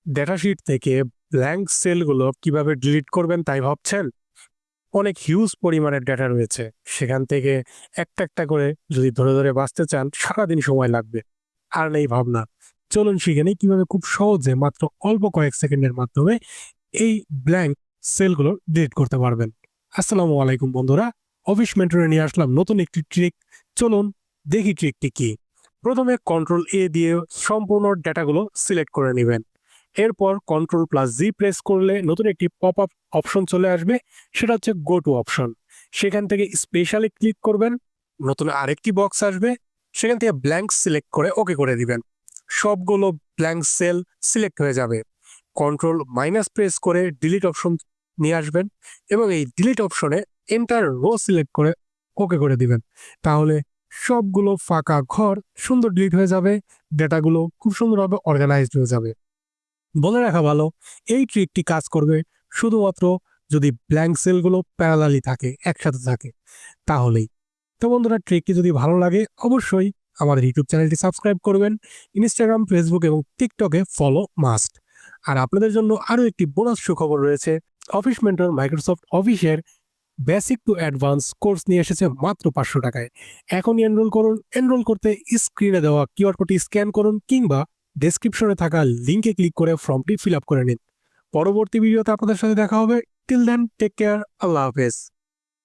Datasheet থেকে blank সেলগুলো কিভাবে ডিলিট করবেন তাই ভাবছেন? অনেক হিউজ পরিমাণের ডেটা রয়েছে। সেখান থেকে একটা একটা করে যদি ধরে ধরে বাঁচতে চান সারাদিন সময় লাগবে। আর নেই ভাবনা। চলুন শিখে নিই কিভাবে খুব সহজে মাত্র অল্প কয়েক সেকেন্ডের মাধ্যমে এই ব্ল্যাঙ্ক সেলগুলো ডিলিট করতে পারবেন। আসসালামু আলাইকুম বন্ধুরা, অফিস মেন্টরে নিয়ে আসলাম নতুন একটি ট্রিক। চলুন দেখি ট্রিকটি কি। প্রথমে কন্ট্রোল এ দিয়ে সম্পূর্ণ ডেটাগুলো সিলেক্ট করে নেবেন। এরপর কন্ট্রোল+জি প্রেস করলে নতুন একটি পপ আপ অপশন চলে আসবে, সেটা হচ্ছে গো টু অপশন। সেখান থেকে স্পেশালি ক্লিক করবেন, নতুন আরেকটি বক্স আসবে, সেখান থেকে ব্ল্যাঙ্ক সিলেক্ট করে ওকে করে দিবেন। সবগুলো ব্ল্যাঙ্ক সেল সিলেক্ট হয়ে যাবে। কন্ট্রোল- প্রেস করে ডিলিট অপশন নিয়ে আসবেন এবং এই ডিলিট অপশনে এন্টার রো সিলেক্ট করে ওকে করে দিবেন। তাহলে সবগুলো ফাঁকা ঘর সুন্দর ডিলিট হয়ে যাবে, ডেটাগুলো খুব সুন্দরভাবে অর্গানাইজড হয়ে যাবে। বলে রাখা ভালো, এই ট্রিকটি কাজ করবে শুধুমাত্র যদি ব্ল্যাঙ্ক সেলগুলো প্যারালালি থাকে, একসাথে থাকে, তাহলেই। তো বন্ধুরা, ট্রিকটি যদি ভালো লাগে অবশ্যই আমাদের ইউটিউব চ্যানেলটি সাবস্ক্রাইব করবেন। ইনস্টাগ্রাম, ফেসবুক এবং টিকটকে ফলো মাস্ট। আর আপনাদের জন্য আরও একটি বোনাস সুখবর রয়েছে। অফিস মেন্টর মাইক্রোসফট অফিসের বেসিক টু অ্যাডভান্স কোর্স নিয়ে এসেছে মাত্র 500 টাকায়। এখনই এনরোল করুন। এনরোল করতে স্ক্রিনে দেওয়া কিউআর কোডটি স্ক্যান করুন কিংবা ডেসক্রিপশনে থাকা লিঙ্কে ক্লিক করে ফর্মটি ফিল আপ করে নিন। পরবর্তী ভিডিওতে আপনাদের সাথে দেখা হবে। টিল দেন, টেক কেয়ার, আল্লাহ হাফেজ।